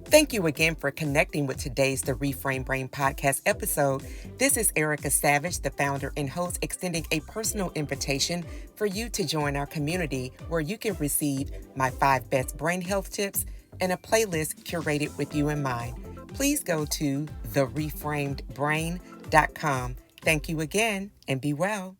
Thank you again for connecting with today's The Reframed Brain podcast episode. This is Erica Savage, the founder and host, extending a personal invitation for you to join our community where you can receive my 5 best brain health tips and a playlist curated with you in mind. Please go to thereframedbrain.com. Thank you again and be well.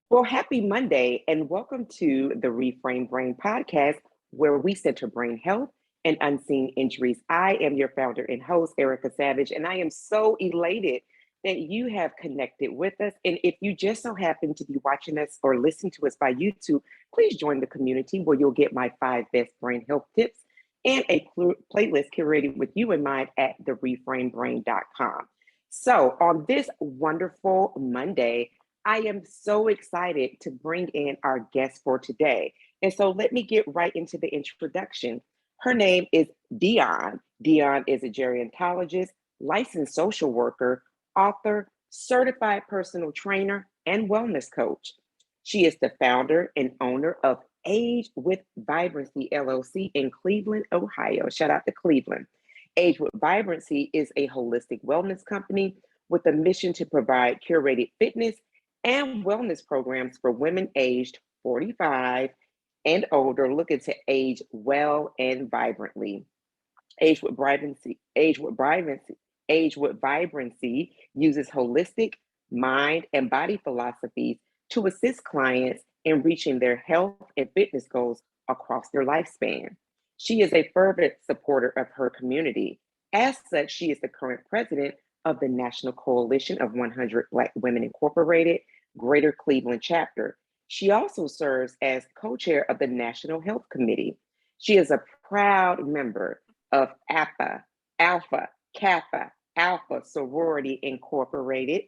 Well, happy Monday and welcome to the Reframed Brain podcast, where we center brain health and unseen injuries. I am your founder and host, Erica Savage, and I am so elated that you have connected with us. And if you just so happen to be watching us or listening to us by YouTube, please join the community where you'll get my 5 best brain health tips and a playlist curated with you in mind at thereframedbrain.com. So on this wonderful Monday, I am so excited to bring in our guest for today. And so let me get right into the introduction. Her name is Dionne. Dionne is a gerontologist, licensed social worker, author, certified personal trainer, and wellness coach. She is the founder and owner of Age With Vibrancy, LLC in Cleveland, Ohio. Shout out to Cleveland. Age With Vibrancy is a holistic wellness company with a mission to provide curated fitness and wellness programs for women aged 45 and older looking to age well and vibrantly. Age with Vibrancy uses holistic mind and body philosophies to assist clients in reaching their health and fitness goals across their lifespan. She is a fervent supporter of her community. As such, she is the current president of the National Coalition of 100 Black Women Incorporated, Greater Cleveland chapter. She also serves as co-chair of the National Health Committee. She is a proud member of Alpha Kappa Alpha Sorority Incorporated.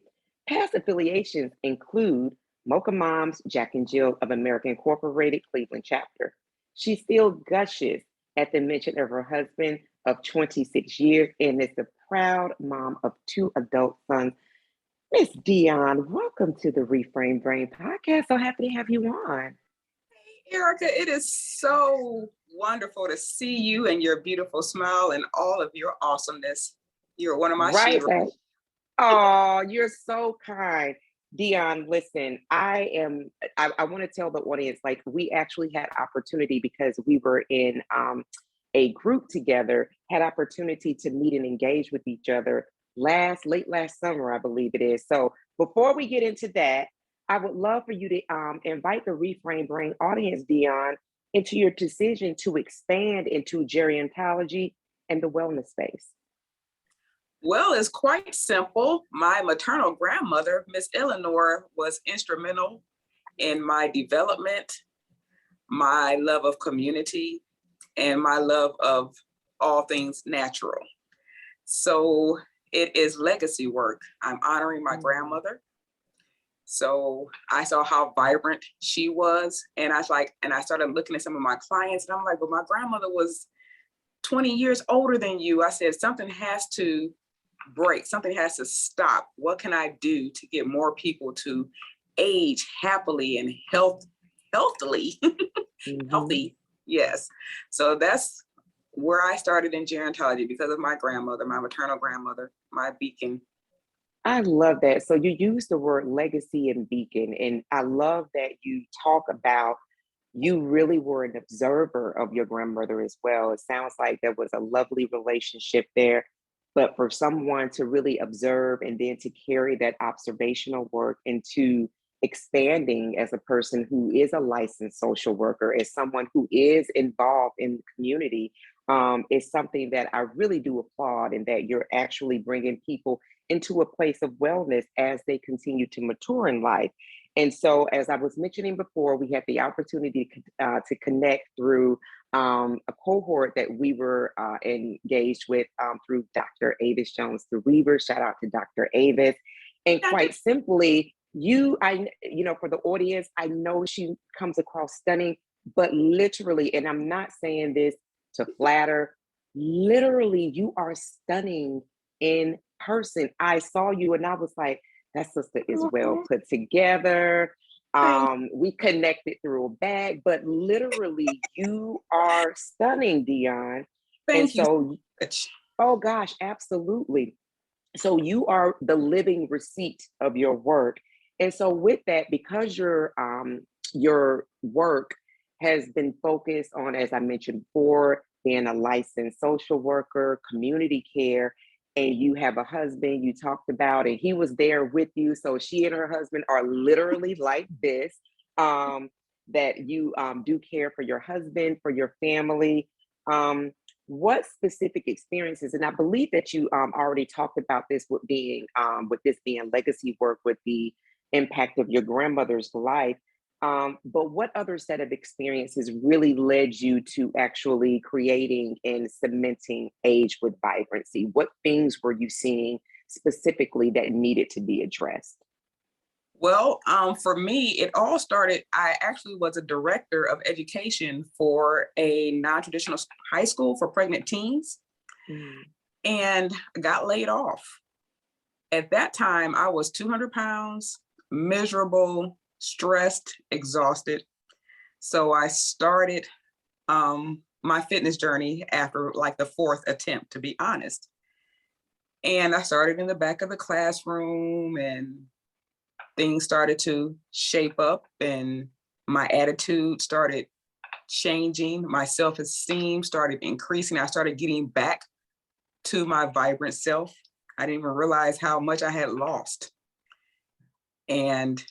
Past affiliations include Mocha Moms, Jack and Jill of America Incorporated, Cleveland chapter. She still gushes at the mention of her husband of 26 years and is the proud mom of 2 adult sons. Miss Dionne, welcome to the Reframed Brain podcast. So happy to have you on. Hey, Erica, it is so wonderful to see you and your beautiful smile and all of your awesomeness. You're one of my sheroes. Oh, you're so kind. Dionne, listen, I want to tell the audience, like, we actually had opportunity because we were in a group together, had opportunity to meet and engage with each other late last summer, I believe it is. So before we get into that, I would love for you to invite the Reframe Brain audience, Dionne, into your decision to expand into gerontology and the wellness space. Well, it's quite simple. My maternal grandmother, Miss Eleanor, was instrumental in my development, my love of community, and my love of all things natural. So it is legacy work. I'm honoring my grandmother. So I saw how vibrant she was. And I started looking at some of my clients and I'm like, but my grandmother was 20 years older than you. I said, something has to break, something has to stop. What can I do to get more people to age happily and healthily? Healthy, yes. So that's where I started in gerontology because of my grandmother, my maternal grandmother, my beacon. I love that. So you use the word legacy and beacon, and I love that you talk about you really were an observer of your grandmother as well. It sounds like there was a lovely relationship there, but for someone to really observe and then to carry that observational work into expanding as a person who is a licensed social worker, as someone who is involved in the community, is something that I really do applaud, and that you're actually bringing people into a place of wellness as they continue to mature in life. And so, as I was mentioning before, we had the opportunity to connect through a cohort that we were engaged with through Dr. Avis Jones, the Weaver. Shout out to Dr. Avis. And quite simply, for the audience, I know she comes across stunning, but literally, and I'm not saying this to flatter, literally, you are stunning in person. I saw you and I was like, that sister is well put together. We connected through a bag, but literally you are stunning, Dionne. Thank you. So Oh gosh, absolutely. So you are the living receipt of your work. And so with that, because your work has been focused on, as I mentioned before, being a licensed social worker, community care, and you have a husband you talked about, and he was there with you. So she and her husband are literally like this. Um, that you do care for your husband, for your family. Um, what specific experiences, and I believe that you already talked about this with being with this being legacy work with the impact of your grandmother's life, but what other set of experiences really led you to actually creating and cementing Age with Vibrancy? What things were you seeing specifically that needed to be addressed? Well, for me, it all started. I actually was a director of education for a non-traditional high school for pregnant teens, Mm. and got laid off. At that time, I was 200 pounds, miserable, stressed, exhausted. So I started my fitness journey after like the fourth attempt, to be honest. And I started in the back of the classroom, and things started to shape up, and my attitude started changing. My self-esteem started increasing. I started getting back to my vibrant self. I didn't even realize how much I had lost. And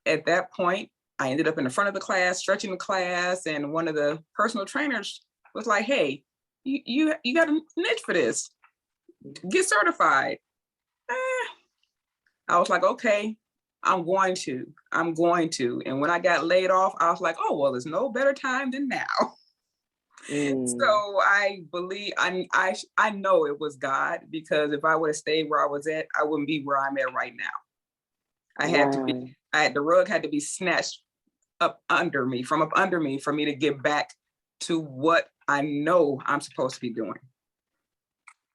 at that point, I ended up in the front of the class, stretching the class, and one of the personal trainers was like, "Hey, you got a niche for this. Get certified." Eh, I was like, "Okay, I'm going to." And when I got laid off, I was like, "Oh, well, there's no better time than now." Mm. So I believe I know it was God, because if I would have stayed where I was at, I wouldn't be where I'm at right now. I had to be, Wow. the rug had to be snatched up under me, from up under me, for me to get back to what I know I'm supposed to be doing.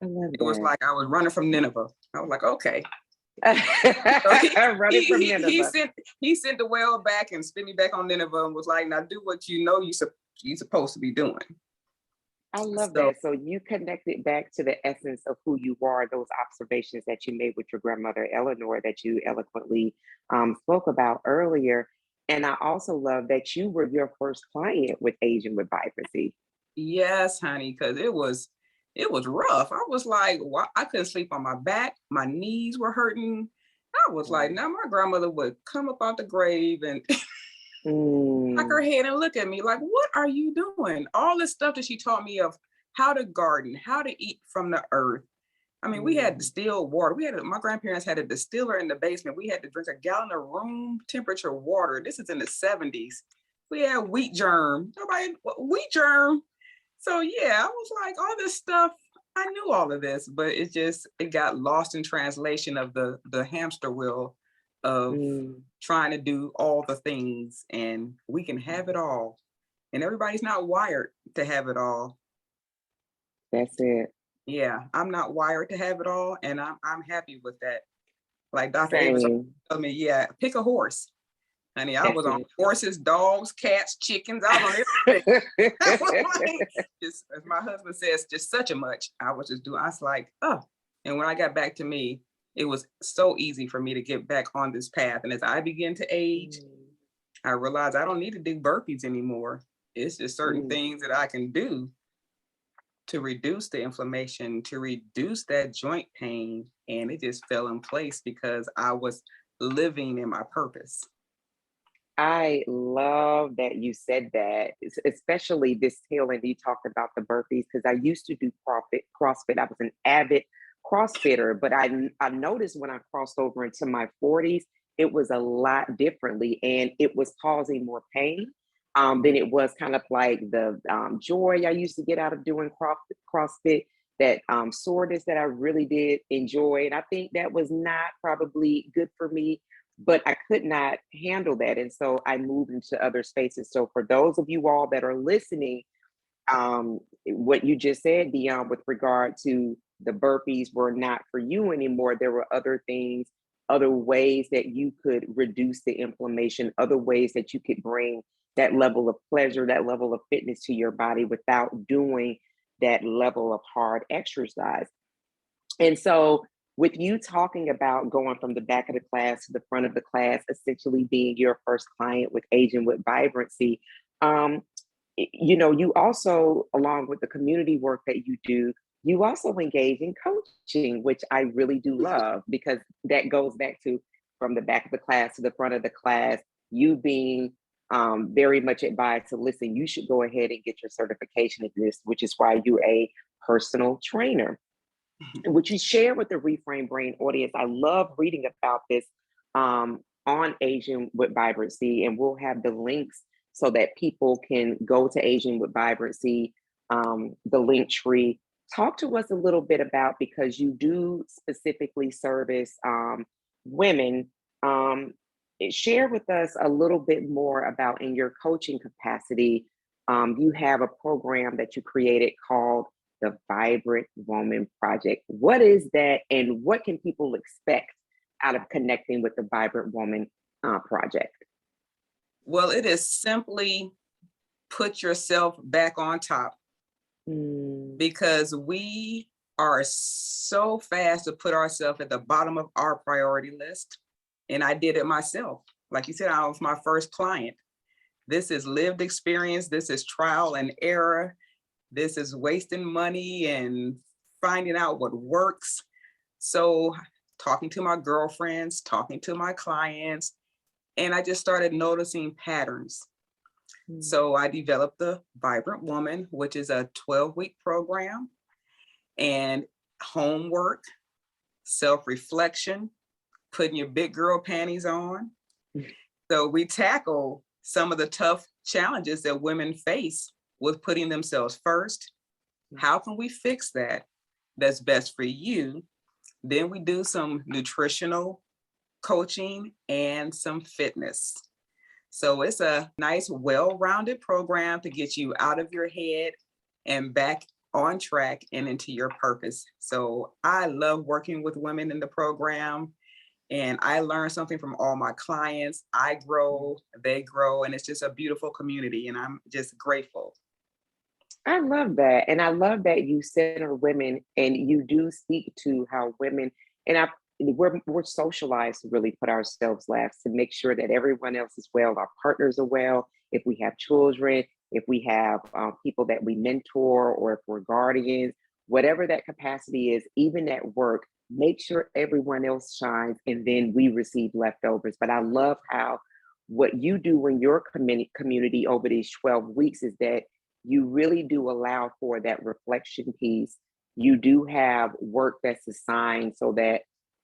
I love It was that. like I was running from Nineveh. I was like, okay. So Running from Nineveh. he sent the whale back and spit me back on Nineveh, and was like, now do what you know you're supposed to be doing. I love So that. So you connected back to the essence of who you are, those observations that you made with your grandmother Eleanor that you eloquently spoke about earlier. And I also love that you were your first client with Asian with Vibrancy. yes, honey, because it was rough. I was like, why? I couldn't sleep on my back. My knees were hurting. I was like, Mm. now my grandmother would come up out the grave and knock her Mm. head and look at me like, what are you doing? All this stuff that she taught me of how to garden, how to eat from the earth. I mean, we had Mm. distilled water. My grandparents had a distiller in the basement. We had to drink a gallon of room temperature water. This is in the 70s. We had wheat germ. Nobody, wheat germ. So yeah, I was like, all this stuff, I knew all of this, but it got lost in translation of the hamster wheel of Mm. trying to do all the things, and we can have it all. And everybody's not wired to have it all. That's it. Yeah, I'm not wired to have it all, and I'm happy with that. Like Dr. Abrams Same. told me, yeah, pick a horse. Honey, I That's was on it. horses, dogs, cats, chickens. I was on everything. I was like, just as my husband says, just such a much. I was just doing. I was like, oh. And when I got back to me, it was so easy for me to get back on this path. And as I begin to age, Mm. I realized I don't need to do burpees anymore. It's just certain Mm. things that I can do to reduce the inflammation, to reduce that joint pain. And it just fell in place because I was living in my purpose. I love that you said that, especially this tail end you talked about the burpees, because I used to do CrossFit. I was an avid CrossFitter, but I noticed when I crossed over into my 40s, it was a lot differently, and it was causing more pain than it was kind of like the joy I used to get out of doing CrossFit. That soreness that I really did enjoy, and I think that was not probably good for me, but I could not handle that. And so I moved into other spaces. So for those of you all that are listening, what you just said, Dionne, with regard to the burpees were not for you anymore. There were other things, other ways that you could reduce the inflammation, other ways that you could bring that level of pleasure, that level of fitness to your body without doing that level of hard exercise. And so, with you talking about going from the back of the class to the front of the class, essentially being your first client with Aging with Vibrancy, um, you also, along with the community work that you do, you also engage in coaching, which I really do love because that goes back to from the back of the class to the front of the class, you being very much advised to listen, you should go ahead and get your certification in this, which is why you're a personal trainer. Would you share with the Reframed Brain audience? I love reading about this on Aging with Vibrancy, and we'll have the links so that people can go to Aging with Vibrancy, the link tree. Talk to us a little bit about, because you do specifically service women. Share with us a little bit more about, in your coaching capacity, you have a program that you created called the Vibrant Woman Project. What is that, and what can people expect out of connecting with the Vibrant Woman Project? Well, it is simply put yourself back on top, because we are so fast to put ourselves at the bottom of our priority list. And I did it myself. Like you said, I was my first client. This is lived experience. This is trial and error. This is wasting money and finding out what works. So talking to my girlfriends, talking to my clients, and I just started noticing patterns. So I developed the Vibrant Woman, which is a 12-week program, and homework, self-reflection, putting your big girl panties on. So we tackle some of the tough challenges that women face with putting themselves first. How can we fix that? That's best for you. Then we do some nutritional coaching and some fitness. So it's a nice, well-rounded program to get you out of your head and back on track and into your purpose. So I love working with women in the program, and I learn something from all my clients. I grow, they grow, and it's just a beautiful community, and I'm just grateful. I love that. And I love that you center women and you do speak to how women, and we're socialized to really put ourselves last, to make sure that everyone else is well, our partners are well, if we have children, if we have people that we mentor, or if we're guardians, whatever that capacity is, even at work, make sure everyone else shines and then we receive leftovers. But I love how what you do in your community over these 12 weeks is that you really do allow for that reflection piece. You do have work that's assigned so that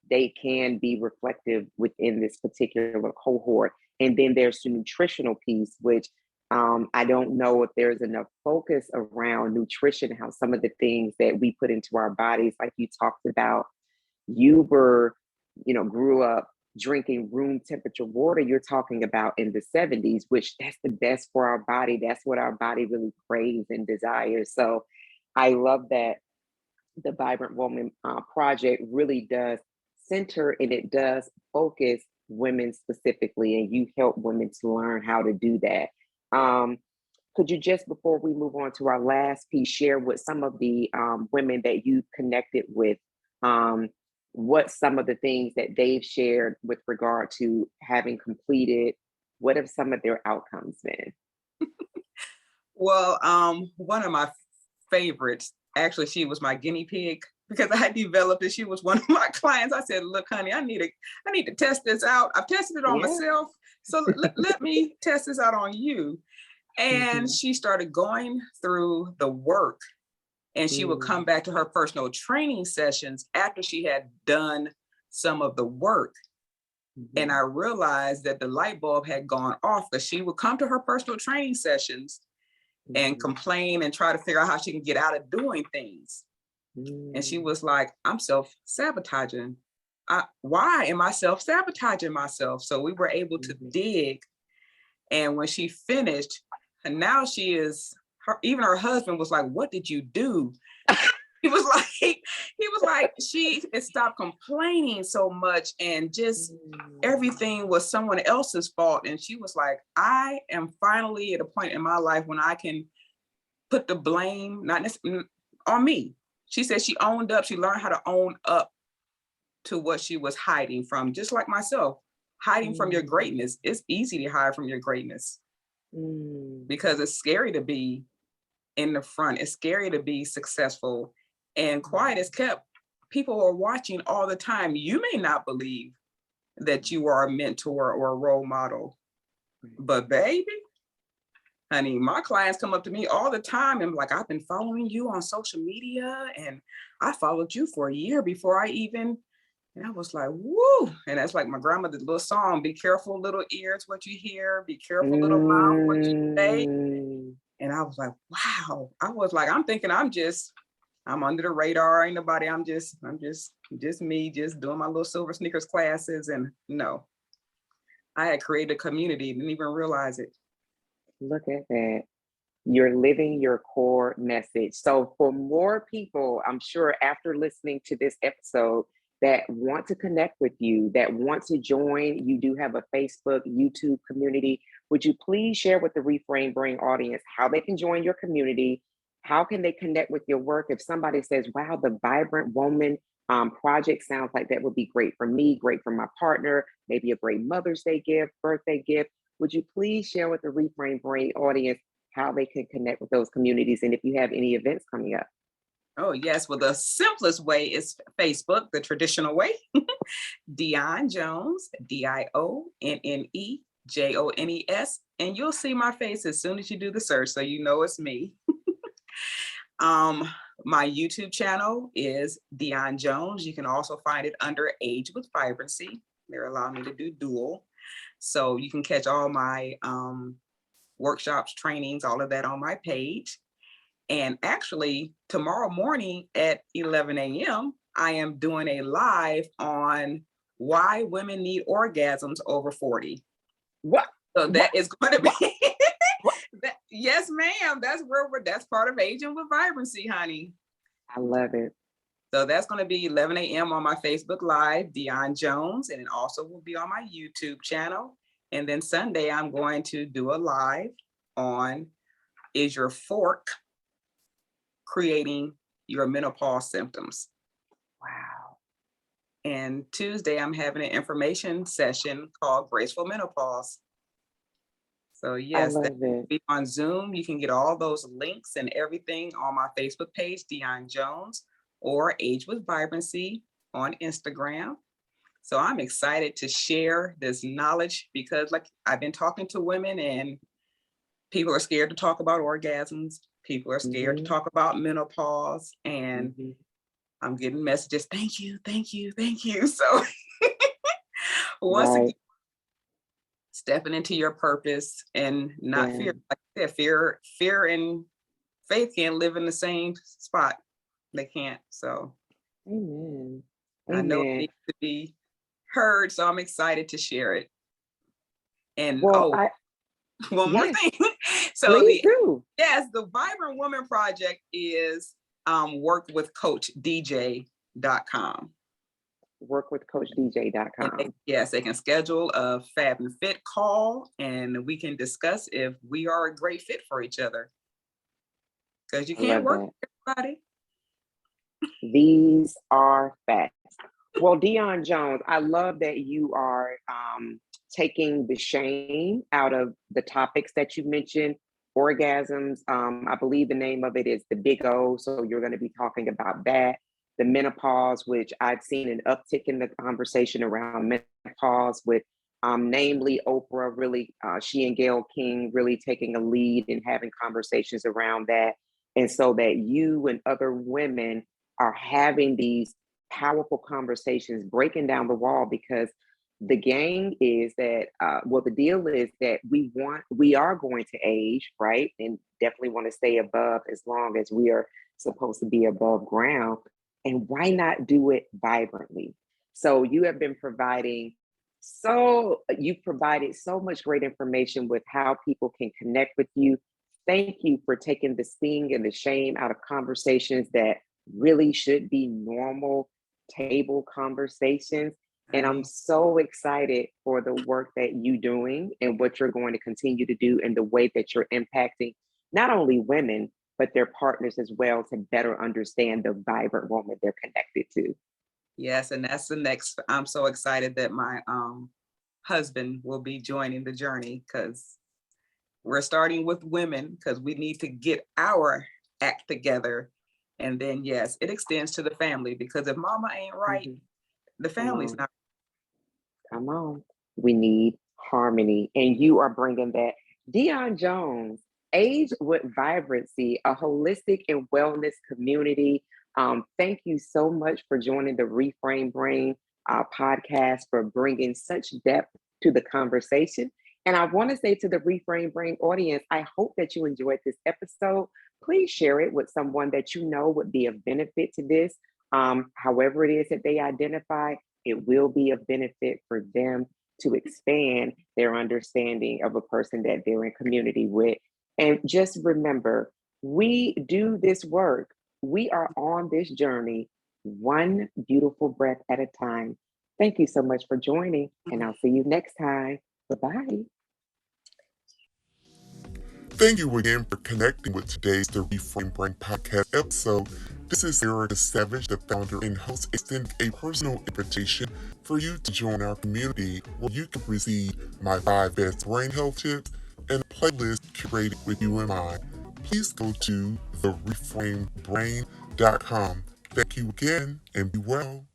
they can be reflective within this particular cohort. And then there's the nutritional piece, which I don't know if there's enough focus around nutrition, how some of the things that we put into our bodies, like you talked about, grew up drinking room temperature water. You're talking about in the 70s, which that's the best for our body. That's what our body really craves and desires. So I love that the Vibrant Woman Project really does center, and it does focus women specifically, and you help women to learn how to do that. Could you, just before we move on to our last piece, share with some of the women that you connected with, what some of the things that they've shared with regard to having completed? What have some of their outcomes been? Well, one of my favorites, actually, she was my guinea pig because I developed it. She was one of my clients. I said, look, honey, I need to test this out. I've tested it on myself. So let me test this out on you. And she started going through the work, and she would come back to her personal training sessions after she had done some of the work. And I realized that the light bulb had gone off, because she would come to her personal training sessions and complain and try to figure out how she can get out of doing things. And she was like, I'm self-sabotaging. Why am I self-sabotaging myself? So we were able to dig. And when she finished, and now she is, even her husband was like, what did you do? He was like, she had stopped complaining so much, and just everything was someone else's fault. And she was like, I am finally at a point in my life when I can put the blame, on me. She said she owned up. She learned how to own up to what she was hiding from, just like myself. Hiding from your greatness. It's easy to hide from your greatness because it's scary to be in the front. It's scary to be successful, and quiet is kept. People are watching all the time. You may not believe that you are a mentor or a role model, but baby, honey, my clients come up to me all the time and like, I've been following you on social media and I followed you for a year before I even, and I was like, woo. And that's like my grandmother's little song, be careful little ears, what you hear, be careful little mouth, what you say. And I was like, wow. I was like, I'm thinking I'm under the radar. Ain't nobody, I'm just me, just doing my little silver sneakers classes. And no, I had created a community, didn't even realize it. Look at that. You're living your core message. So for more people, I'm sure after listening to this episode that want to connect with you, that want to join, you do have a Facebook, YouTube community. Would you please share with the Reframed Brain audience how they can join your community? How can they connect with your work? If somebody says, wow, the Vibrant Woman project sounds like that would be great for me, great for my partner, maybe a great Mother's Day gift, birthday gift. Would you please share with the Reframed Brain audience how they can connect with those communities and if you have any events coming up? Oh, yes. Well, the simplest way is Facebook, the traditional way. Dionne Jones, Dionne Jones. And you'll see my face as soon as you do the search, so you know it's me. My YouTube channel is Dionne Jones. You can also find it under Age With Vibrancy. They're allowing me to do dual. So you can catch all my workshops, trainings, all of that on my page. And actually, tomorrow morning at 11 a.m., I am doing a live on why women need orgasms over 40. What? So that is going to be, yes, ma'am. That's part of Aging with Vibrancy, honey. I love it. So that's going to be 11 a.m. on my Facebook Live, Dionne Jones, and it also will be on my YouTube channel. And then Sunday, I'm going to do a live on Is Your Fork Creating Your Menopause Symptoms? Wow. And Tuesday, I'm having an information session called Graceful Menopause. So yes, that will be on Zoom. You can get all those links and everything on my Facebook page, Dionne Jones, or Age With Vibrancy on Instagram. So I'm excited to share this knowledge because like I've been talking to women and people are scared to talk about orgasms. People are scared to talk about menopause, and I'm getting messages, thank you, thank you, thank you. So once again, stepping into your purpose and not fear. Like I said, fear and faith can't live in the same spot. They can't. So Amen. I know it needs to be heard, so I'm excited to share it. And one more thing. So the Vibrant Woman Project is workwithcoachdj.com. Workwithcoachdj.com. Yes, they can schedule a Fab and Fit call and we can discuss if we are a great fit for each other. Because you can't work with everybody. These are facts. Well, Dionne Jones, I love that you are taking the shame out of the topics that you mentioned. Orgasms, I believe the name of it is the Big O. So you're going to be talking about that. The menopause, which I've seen an uptick in the conversation around menopause with namely Oprah, really, she and Gayle King really taking a lead and having conversations around that. And so that you and other women are having these powerful conversations, breaking down the wall, because the game is that, the deal is that we are going to age, right? And definitely want to stay above as long as we are supposed to be above ground. And why not do it vibrantly? So you've provided so much great information with how people can connect with you. Thank you for taking the sting and the shame out of conversations that really should be normal table conversations. And I'm so excited for the work that you're doing and what you're going to continue to do and the way that you're impacting not only women, but their partners as well to better understand the vibrant woman they're connected to. Yes, and that's the next. I'm so excited that my husband will be joining the journey, because we're starting with women because we need to get our act together. And then, yes, it extends to the family, because if mama ain't right, Mhm. the Come family's on, not. come on. We need harmony, and you are bringing that. Dionne Jones, Age with Vibrancy, a holistic and wellness community. Thank you so much for joining the Reframe Brain podcast, for bringing such depth to the conversation. And I want to say to the Reframe Brain audience, I hope that you enjoyed this episode. Please share it with someone that you know would be of benefit to this. However it is that they identify, it will be of benefit for them to expand their understanding of a person that they're in community with. And just remember, we do this work. We are on this journey, one beautiful breath at a time. Thank you so much for joining, and I'll see you next time. Bye bye. Thank you again for connecting with today's The Reframe Brain podcast episode. This is Erica Savage, the founder and host, extending a personal invitation for you to join our community where you can receive my 5 best brain health tips and a playlist curated with you in mind. Please go to thereframebrain.com. Thank you again and be well.